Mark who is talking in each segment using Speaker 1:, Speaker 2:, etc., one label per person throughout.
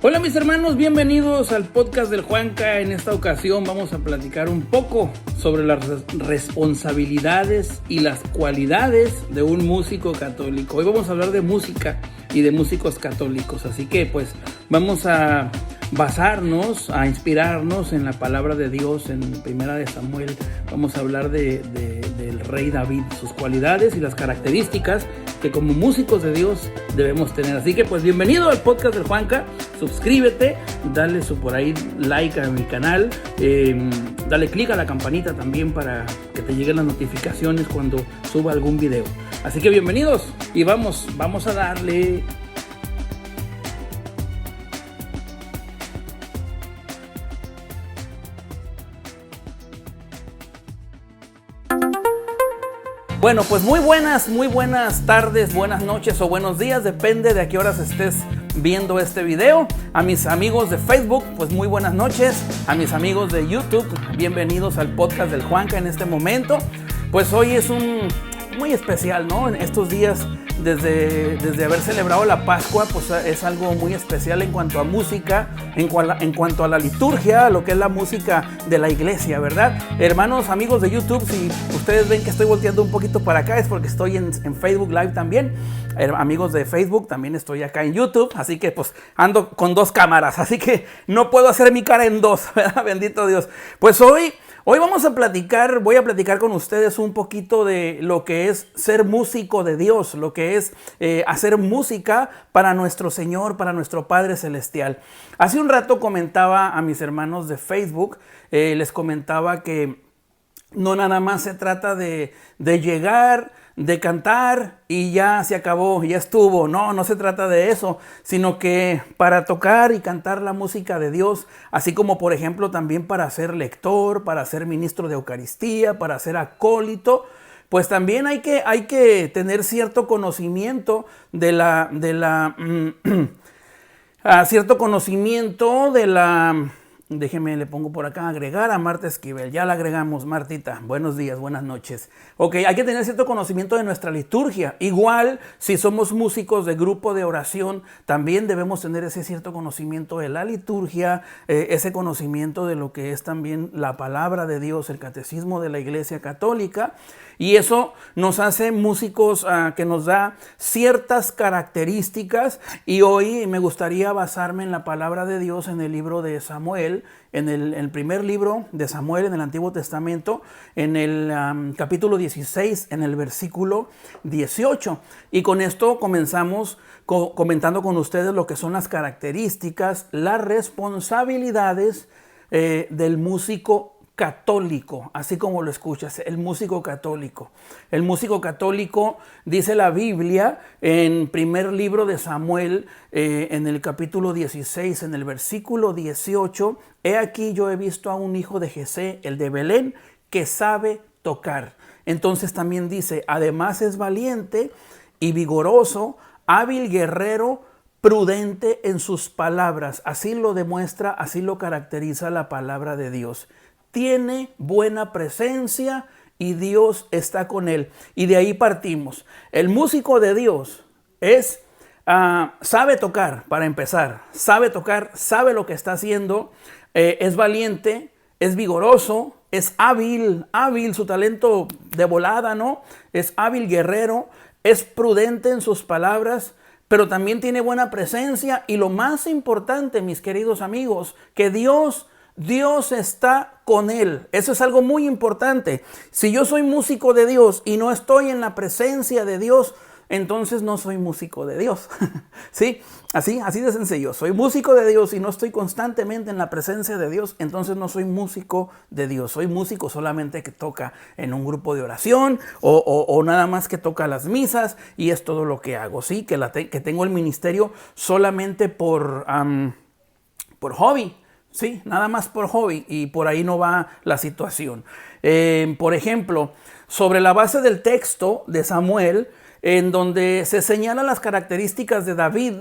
Speaker 1: Hola mis hermanos, bienvenidos al podcast del Juanca. En esta ocasión vamos a platicar un poco sobre las responsabilidades y las cualidades de un músico católico. Hoy vamos a hablar de música y de músicos católicos, así que pues vamos a basarnos, a inspirarnos en la palabra de Dios. En Primera de Samuel vamos a hablar del rey David, sus cualidades y las características que como músicos de Dios debemos tener. Así que pues bienvenido al podcast del Juanca. Suscríbete, dale por ahí like a mi canal, dale click a la campanita también para que te lleguen las notificaciones cuando suba algún video. Así que bienvenidos y vamos a darle. Bueno, pues muy buenas tardes, buenas noches o buenos días, depende de a qué horas estés viendo este video. A mis amigos de Facebook, pues muy buenas noches. A mis amigos de YouTube, bienvenidos al podcast del Juanca en este momento. Pues hoy es un muy especial, ¿no? En estos días, desde haber celebrado la Pascua, pues es algo muy especial en cuanto a música, en cuanto a la liturgia, a lo que es la música de la iglesia, ¿verdad? Hermanos, amigos de YouTube, si ustedes ven que estoy volteando un poquito para acá, es porque estoy en Facebook Live también. Amigos de Facebook, también estoy acá en YouTube, así que pues ando con dos cámaras, así que no puedo hacer mi cara en dos, ¿verdad? Bendito Dios. Pues hoy voy a platicar con ustedes un poquito de lo que es ser músico de Dios, lo que es hacer música para nuestro Señor, para nuestro Padre Celestial. Hace un rato comentaba a mis hermanos de Facebook, les comentaba que no nada más se trata de llegar, de cantar y ya se acabó, ya estuvo. No se trata de eso, sino que para tocar y cantar la música de Dios, así como por ejemplo también para ser lector, para ser ministro de Eucaristía, para ser acólito, pues también hay que tener cierto conocimiento Déjeme, le pongo por acá, agregar a Marta Esquivel. Ya la agregamos, Martita. Buenos días, buenas noches. Ok, hay que tener cierto conocimiento de nuestra liturgia. Igual, si somos músicos de grupo de oración, también debemos tener ese cierto conocimiento de la liturgia, ese conocimiento de lo que es también la palabra de Dios, el catecismo de la Iglesia Católica. Y eso nos hace músicos que nos da ciertas características. Y hoy me gustaría basarme en la palabra de Dios en el libro de Samuel, en el primer libro de Samuel en el Antiguo Testamento, en el capítulo 16, en el versículo 18. Y con esto comenzamos comentando con ustedes lo que son las características, las responsabilidades del músico católico, así como lo escuchas, el músico católico. El músico católico, dice la Biblia en primer libro de Samuel, en el capítulo 16, en el versículo 18, he aquí yo he visto a un hijo de Jesé, el de Belén, que sabe tocar. Entonces también dice, además es valiente y vigoroso, hábil guerrero, prudente en sus palabras. Así lo demuestra, así lo caracteriza la palabra de Dios. Tiene buena presencia y Dios está con él. Y de ahí partimos. El músico de Dios sabe tocar, para empezar. Sabe tocar, sabe lo que está haciendo, es valiente, es vigoroso, es hábil, su talento de volada, ¿no? Es hábil guerrero, es prudente en sus palabras, pero también tiene buena presencia. Y lo más importante, mis queridos amigos, que Dios está con él. Eso es algo muy importante. Si yo soy músico de Dios y no estoy en la presencia de Dios, entonces no soy músico de Dios. ¿Sí? Así de sencillo. Soy músico de Dios y no estoy constantemente en la presencia de Dios, entonces no soy músico de Dios. Soy músico solamente que toca en un grupo de oración o nada más que toca las misas y es todo lo que hago. ¿Sí? Que tengo el ministerio solamente por hobby. Sí, nada más por hobby, y por ahí no va la situación. Por ejemplo, sobre la base del texto de Samuel, en donde se señalan las características de David,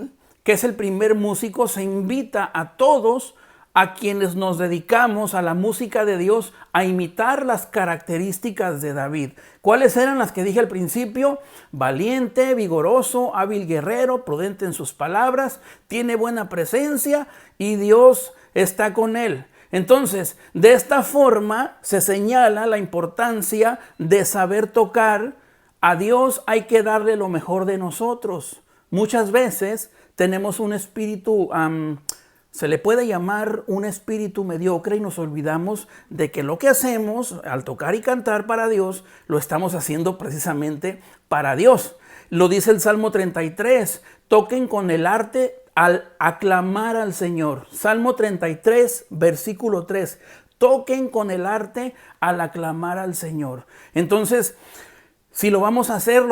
Speaker 1: que es el primer músico, se invita a todos a quienes nos dedicamos a la música de Dios a imitar las características de David. ¿Cuáles eran las que dije al principio? Valiente, vigoroso, hábil guerrero, prudente en sus palabras, tiene buena presencia y Dios está con él. Entonces, de esta forma se señala la importancia de saber tocar. A Dios hay que darle lo mejor de nosotros. Muchas veces tenemos un espíritu, se le puede llamar un espíritu mediocre, y nos olvidamos de que lo que hacemos al tocar y cantar para Dios, lo estamos haciendo precisamente para Dios. Lo dice el Salmo 33, toquen con el arte al aclamar al Señor. Salmo 33, versículo 3, toquen con el arte al aclamar al Señor. Entonces, si lo vamos a hacer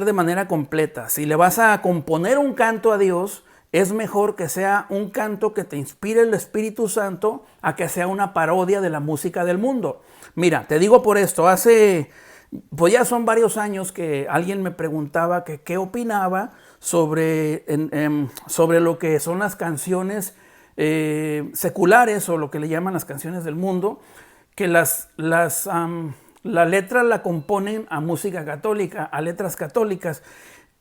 Speaker 1: de manera completa. Si le vas a componer un canto a Dios, es mejor que sea un canto que te inspire el Espíritu Santo a que sea una parodia de la música del mundo. Mira, te digo por esto, pues ya son varios años que alguien me preguntaba que qué opinaba sobre lo que son las canciones seculares, o lo que le llaman las canciones del mundo, que la letra la componen a música católica, a letras católicas.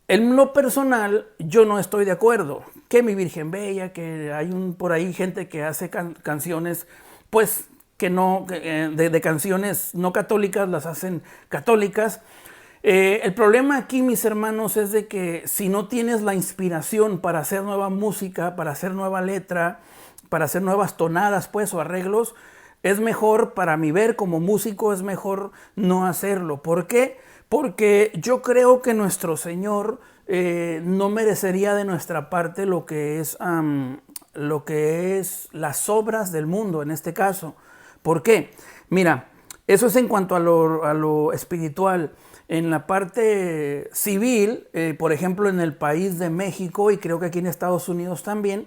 Speaker 1: En lo personal, yo no estoy de acuerdo. Que Mi Virgen Bella, que hay por ahí gente que hace canciones, pues, de canciones no católicas, las hacen católicas. El problema aquí, mis hermanos, es de que si no tienes la inspiración para hacer nueva música, para hacer nueva letra, para hacer nuevas tonadas, pues, o arreglos, es mejor, para mi ver como músico, es mejor no hacerlo. ¿Por qué? Porque yo creo que nuestro Señor no merecería de nuestra parte lo que es las obras del mundo en este caso. ¿Por qué? Mira, eso es en cuanto a lo espiritual. En la parte civil, por ejemplo, en el país de México, y creo que aquí en Estados Unidos también,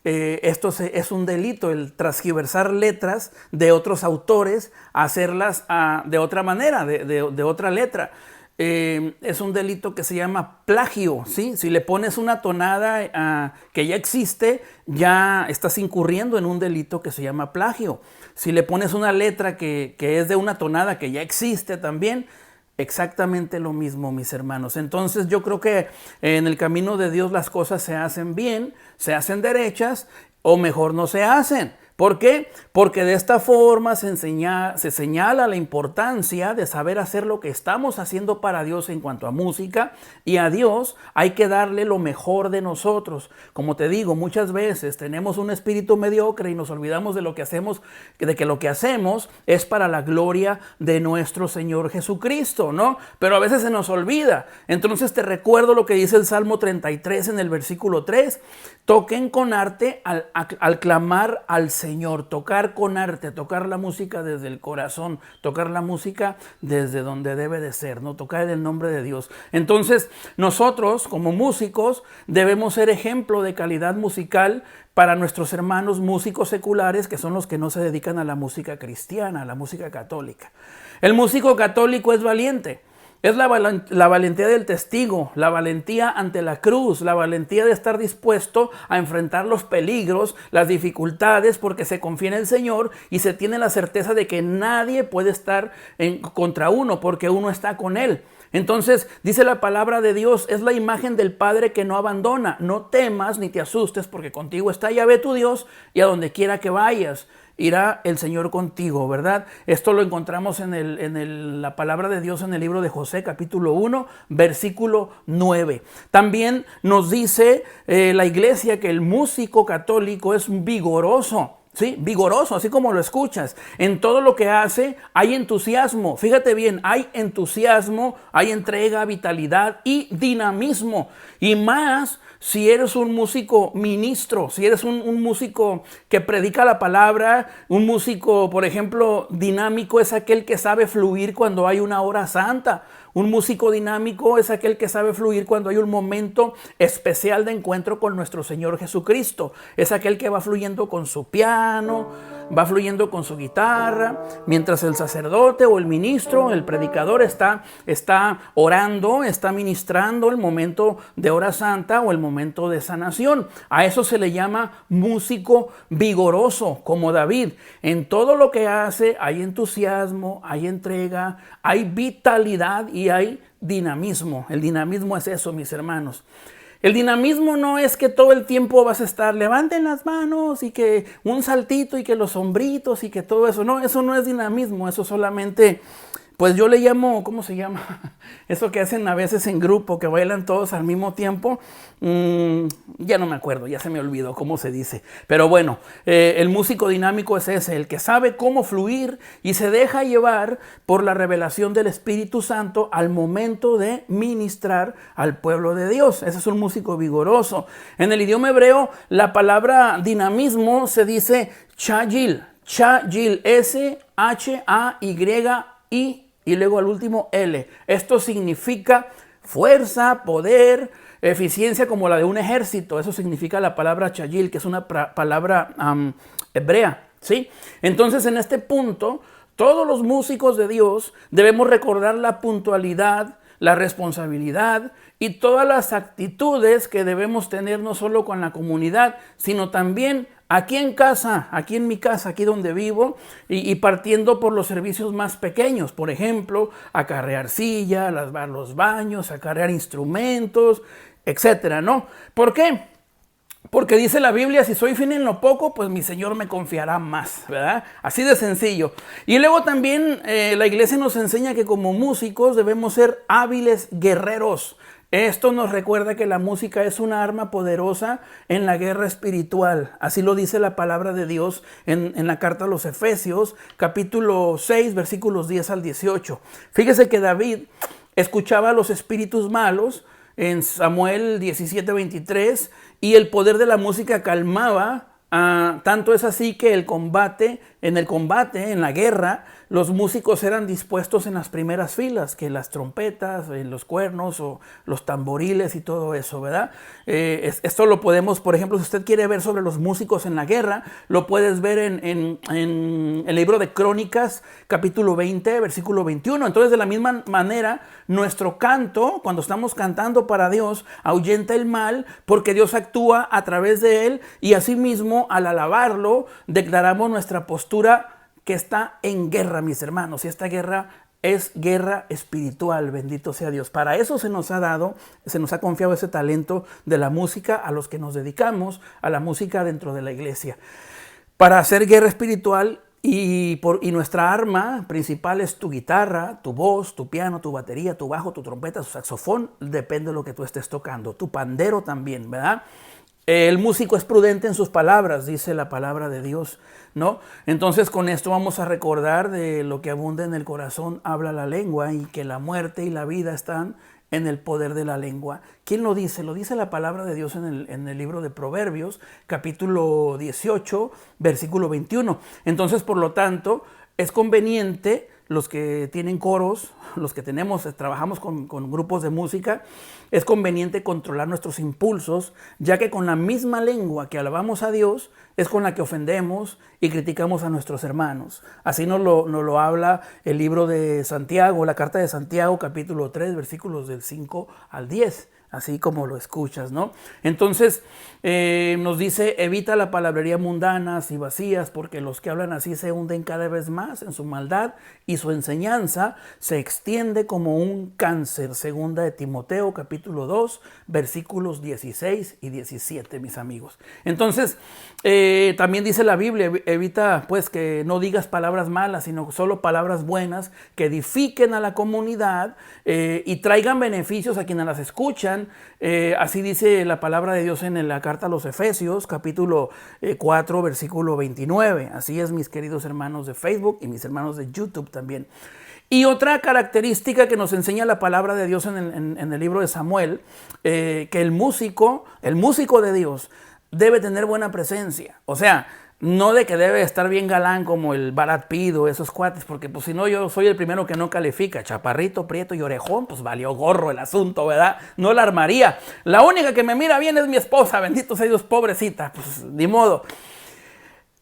Speaker 1: esto es un delito, el transgiversar letras de otros autores, hacerlas de otra manera, de otra letra. Es un delito que se llama plagio, ¿sí? Si le pones una tonada que ya existe, ya estás incurriendo en un delito que se llama plagio. Si le pones una letra que es de una tonada que ya existe también, exactamente lo mismo, mis hermanos. Entonces yo creo que en el camino de Dios las cosas se hacen bien, se hacen derechas, o mejor no se hacen. ¿Por qué? Porque de esta forma se señala la importancia de saber hacer lo que estamos haciendo para Dios en cuanto a música, y a Dios hay que darle lo mejor de nosotros. Como te digo, muchas veces tenemos un espíritu mediocre y nos olvidamos de que lo que hacemos es para la gloria de nuestro Señor Jesucristo, ¿no? Pero a veces se nos olvida. Entonces te recuerdo lo que dice el Salmo 33 en el versículo 3. Toquen con arte al clamar al Señor, tocar con arte, tocar la música desde el corazón, tocar la música desde donde debe de ser, ¿no? Tocar en el nombre de Dios. Entonces, nosotros como músicos debemos ser ejemplo de calidad musical para nuestros hermanos músicos seculares, que son los que no se dedican a la música cristiana, a la música católica. El músico católico es valiente. Es la valentía del testigo, la valentía ante la cruz, la valentía de estar dispuesto a enfrentar los peligros, las dificultades, porque se confía en el Señor y se tiene la certeza de que nadie puede estar contra uno, porque uno está con Él. Entonces, dice la palabra de Dios, es la imagen del Padre que no abandona. No temas ni te asustes, porque contigo está Yahvé tu Dios, y a donde quiera que vayas irá el Señor contigo, ¿verdad? Esto lo encontramos en la palabra de Dios en el libro de José, capítulo 1, versículo 9. También nos dice la iglesia que el músico católico es vigoroso. Sí, vigoroso, así como lo escuchas. En todo lo que hace hay entusiasmo. Fíjate bien, hay entusiasmo, hay entrega, vitalidad y dinamismo. Y más si eres un músico ministro, si eres un músico que predica la palabra, un músico, por ejemplo, dinámico es aquel que sabe fluir cuando hay una hora santa. Un músico dinámico es aquel que sabe fluir cuando hay un momento especial de encuentro con nuestro Señor Jesucristo. Es aquel que va fluyendo con su piano, va fluyendo con su guitarra, mientras el sacerdote o el ministro, el predicador está orando, está ministrando el momento de hora santa o el momento de sanación. A eso se le llama músico vigoroso, como David. En todo lo que hace hay entusiasmo, hay entrega, hay vitalidad y hay dinamismo. El dinamismo es eso, mis hermanos. El dinamismo no es que todo el tiempo vas a estar, levanten las manos y que un saltito y que los hombritos y que todo eso. No, eso no es dinamismo, eso solamente, pues yo le llamo, ¿cómo se llama? Eso que hacen a veces en grupo, que bailan todos al mismo tiempo. Ya no me acuerdo, ya se me olvidó cómo se dice. Pero bueno, el músico dinámico es ese, el que sabe cómo fluir y se deja llevar por la revelación del Espíritu Santo al momento de ministrar al pueblo de Dios. Ese es un músico vigoroso. En el idioma hebreo, la palabra dinamismo se dice chayil. Chayil, S-H-A-Y-I. Y luego al último L. Esto significa fuerza, poder, eficiencia como la de un ejército. Eso significa la palabra chayil, que es una palabra hebrea, ¿sí? Entonces, en este punto, todos los músicos de Dios debemos recordar la puntualidad, la responsabilidad y todas las actitudes que debemos tener no solo con la comunidad, sino también aquí en casa, aquí en mi casa, aquí donde vivo, y partiendo por los servicios más pequeños, por ejemplo, acarrear silla, lavar los baños, acarrear instrumentos, etcétera, ¿no? ¿Por qué? Porque dice la Biblia, si soy fiel en lo poco, pues mi Señor me confiará más, ¿verdad? Así de sencillo. Y luego también la iglesia nos enseña que como músicos debemos ser hábiles guerreros. Esto nos recuerda que la música es una arma poderosa en la guerra espiritual. Así lo dice la palabra de Dios en la carta a los Efesios, capítulo 6, versículos 10 al 18. Fíjese que David escuchaba a los espíritus malos en Samuel 17, 23, y el poder de la música calmaba. Tanto es así que en la guerra, los músicos eran dispuestos en las primeras filas, que las trompetas, los cuernos o los tamboriles y todo eso, ¿verdad? Esto lo podemos, por ejemplo, si usted quiere ver sobre los músicos en la guerra, lo puedes ver en el libro de Crónicas, capítulo 20, versículo 21. Entonces, de la misma manera, nuestro canto, cuando estamos cantando para Dios, ahuyenta el mal porque Dios actúa a través de él, y asimismo, al alabarlo, declaramos nuestra postura que está en guerra, mis hermanos. Y esta guerra es guerra espiritual, bendito sea Dios. Para eso se nos ha confiado ese talento de la música a los que nos dedicamos a la música dentro de la iglesia. Para hacer guerra espiritual, y nuestra arma principal es tu guitarra, tu voz, tu piano, tu batería, tu bajo, tu trompeta, tu saxofón, depende de lo que tú estés tocando. Tu pandero también, ¿verdad? El músico es prudente en sus palabras, dice la palabra de Dios, ¿no? Entonces, con esto vamos a recordar de lo que abunda en el corazón, habla la lengua, y que la muerte y la vida están en el poder de la lengua. ¿Quién lo dice? Lo dice la palabra de Dios en el libro de Proverbios, capítulo 18, versículo 21. Entonces, por lo tanto, es conveniente, los que tienen coros, los que trabajamos con grupos de música, es conveniente controlar nuestros impulsos, ya que con la misma lengua que alabamos a Dios, es con la que ofendemos y criticamos a nuestros hermanos. Así nos lo habla el libro de Santiago, la carta de Santiago, capítulo 3, versículos del 5 al 10. Así como lo escuchas, ¿no? Entonces nos dice, evita la palabrería mundanas y vacías, porque los que hablan así se hunden cada vez más en su maldad, y su enseñanza se extiende como un cáncer. Segunda de Timoteo, capítulo 2, versículos 16 y 17, mis amigos. Entonces, también dice la Biblia, evita pues que no digas palabras malas, sino solo palabras buenas, que edifiquen a la comunidad y traigan beneficios a quienes las escuchan. Así dice la palabra de Dios en la carta a los Efesios, capítulo 4, versículo 29. Así es, mis queridos hermanos de Facebook y mis hermanos de YouTube también. Y otra característica que nos enseña la palabra de Dios en el libro de Samuel, que el músico de Dios debe tener buena presencia. O sea, No de que debe estar bien galán como el Brad Pitt o esos cuates, porque pues si no yo soy el primero que no califica. Chaparrito, prieto y orejón, pues valió gorro el asunto, ¿verdad? No la armaría. La única que me mira bien es mi esposa, bendito sea Dios, pobrecita, pues ni modo.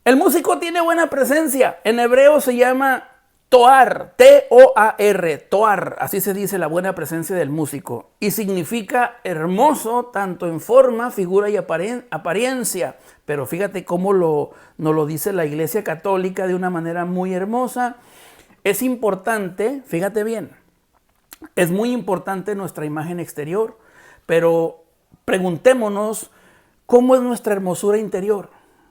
Speaker 1: El músico tiene buena presencia. En hebreo se llama Toar, T-O-A-R, Toar, así se dice la buena presencia del músico. Y significa hermoso tanto en forma, figura y apariencia. Pero fíjate cómo nos lo dice la Iglesia Católica de una manera muy hermosa. Es importante, fíjate bien, es muy importante nuestra imagen exterior, pero preguntémonos cómo es nuestra hermosura interior,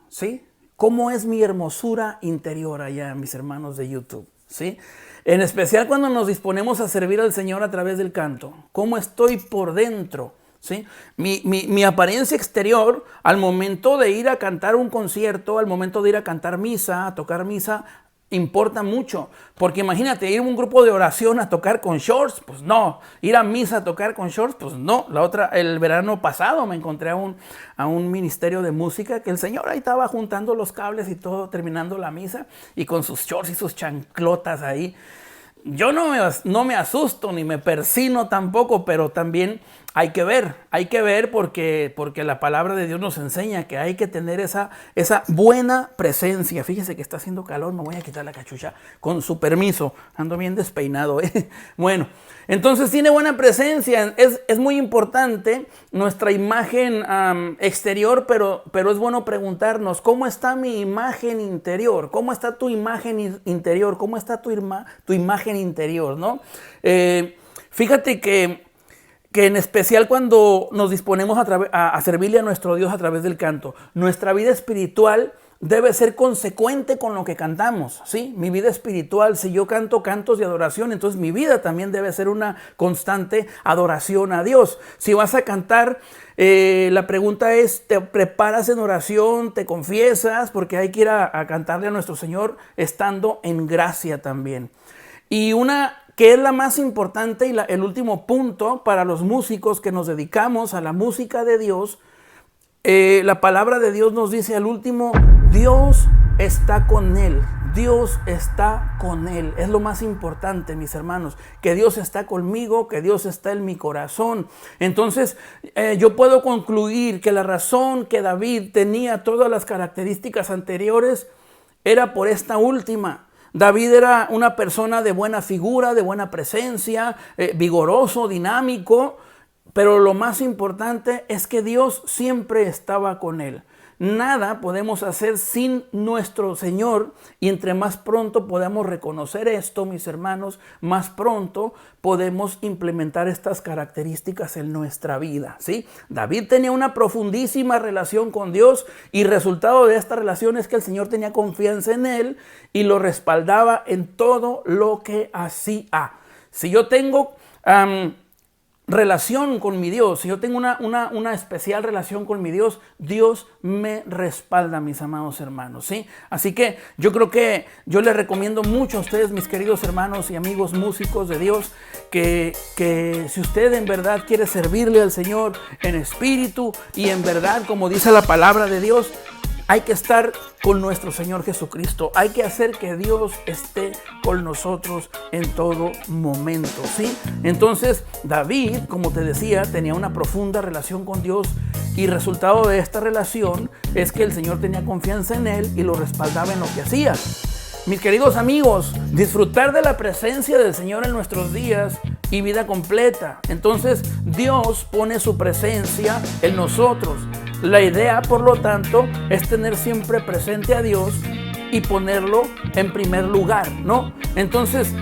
Speaker 1: ¿sí? ¿Cómo es mi hermosura interior allá, mis hermanos de YouTube? ¿Sí? En especial cuando nos disponemos a servir al Señor a través del canto. ¿Cómo estoy por dentro? ¿Sí? Mi apariencia exterior al momento de ir a cantar un concierto, al momento de ir a cantar misa, a tocar misa, importa mucho, porque imagínate ir a un grupo de oración a tocar con shorts, pues no, ir a misa a tocar con shorts, pues no. El verano pasado me encontré a un ministerio de música que el señor ahí estaba juntando los cables y todo, terminando la misa y con sus shorts y sus chanclotas ahí. Yo no me asusto ni me persino tampoco, pero también hay que ver porque la palabra de Dios nos enseña que hay que tener esa buena presencia. Fíjese que está haciendo calor, me voy a quitar la cachucha con su permiso, ando bien despeinado. Bueno, entonces tiene buena presencia, es muy importante nuestra imagen exterior, pero es bueno preguntarnos, ¿cómo está mi imagen interior? ¿Cómo está tu imagen interior? ¿Cómo está tu imagen interior? ¿No? Fíjate que en especial cuando nos disponemos a servirle a nuestro Dios a través del canto, nuestra vida espiritual debe ser consecuente con lo que cantamos, ¿sí? Mi vida espiritual, si yo canto cantos de adoración, entonces mi vida también debe ser una constante adoración a Dios. Si vas a cantar, la pregunta es, ¿te preparas en oración? ¿Te confiesas? Porque hay que ir a cantarle a nuestro Señor estando en gracia también. Y una que es la más importante y el último punto para los músicos que nos dedicamos a la música de Dios, la palabra de Dios nos dice al último, Dios está con él, Dios está con él. Es lo más importante, mis hermanos, que Dios está conmigo, que Dios está en mi corazón. Entonces, yo puedo concluir que la razón que David tenía todas las características anteriores era por esta última. David era una persona de buena figura, de buena presencia, vigoroso, dinámico, pero lo más importante es que Dios siempre estaba con él. Nada podemos hacer sin nuestro Señor, y entre más pronto podamos reconocer esto, mis hermanos, más pronto podemos implementar estas características en nuestra vida, ¿sí? David tenía una profundísima relación con Dios, y resultado de esta relación es que el Señor tenía confianza en él y lo respaldaba en todo lo que hacía. Si yo tengo relación con mi Dios, si yo tengo una especial relación con mi Dios, Dios me respalda, mis amados hermanos, ¿sí? Así que yo creo que yo les recomiendo mucho a ustedes, mis queridos hermanos y amigos músicos de Dios, que si usted en verdad quiere servirle al Señor en espíritu y en verdad, como dice la palabra de Dios, hay que estar con nuestro Señor Jesucristo. Hay que hacer que Dios esté con nosotros en todo momento, ¿sí? Entonces, David, como te decía, tenía una profunda relación con Dios, y resultado de esta relación es que el Señor tenía confianza en él y lo respaldaba en lo que hacía. Mis queridos amigos, disfrutar de la presencia del Señor en nuestros días y vida completa. Entonces, Dios pone su presencia en nosotros. La idea, por lo tanto, es tener siempre presente a Dios y ponerlo en primer lugar, ¿no? Entonces,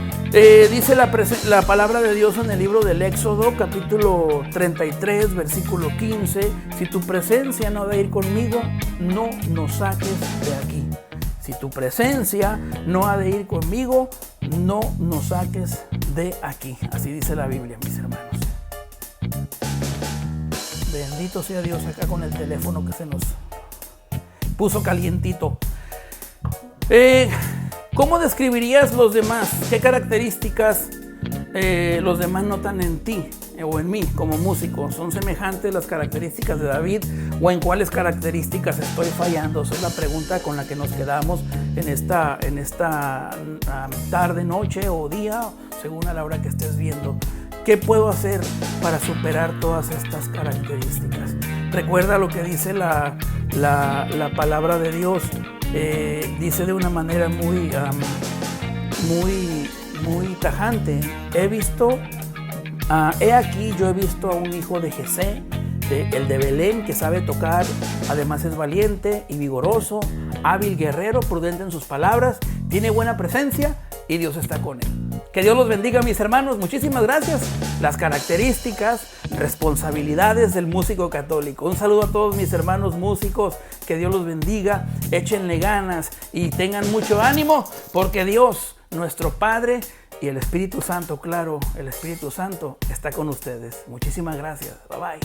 Speaker 1: dice la palabra de Dios en el libro del Éxodo, capítulo 33, versículo 15, si tu presencia no ha de ir conmigo, no nos saques de aquí. Si tu presencia no ha de ir conmigo, no nos saques de aquí. Así dice la Biblia, mis hermanos. Bendito sea Dios, acá con el teléfono que se nos puso calientito. ¿Cómo describirías los demás? ¿Qué características los demás notan en ti o en mí como músico? ¿Son semejantes las características de David ¿O en cuáles características estoy fallando? Esa es la pregunta con la que nos quedamos en esta tarde, noche o día, según a la hora que estés viendo. ¿Qué puedo hacer para superar todas estas características? Recuerda lo que dice la palabra de Dios. Dice de una manera muy tajante. He aquí, yo he visto a un hijo de Jesé, el de Belén, que sabe tocar, además es valiente y vigoroso, hábil guerrero, prudente en sus palabras, tiene buena presencia y Dios está con él. Que Dios los bendiga, mis hermanos. Muchísimas gracias. Las características, responsabilidades del músico católico. Un saludo a todos mis hermanos músicos. Que Dios los bendiga. Échenle ganas y tengan mucho ánimo, porque Dios, nuestro Padre, y el Espíritu Santo, claro, el Espíritu Santo está con ustedes. Muchísimas gracias. Bye bye.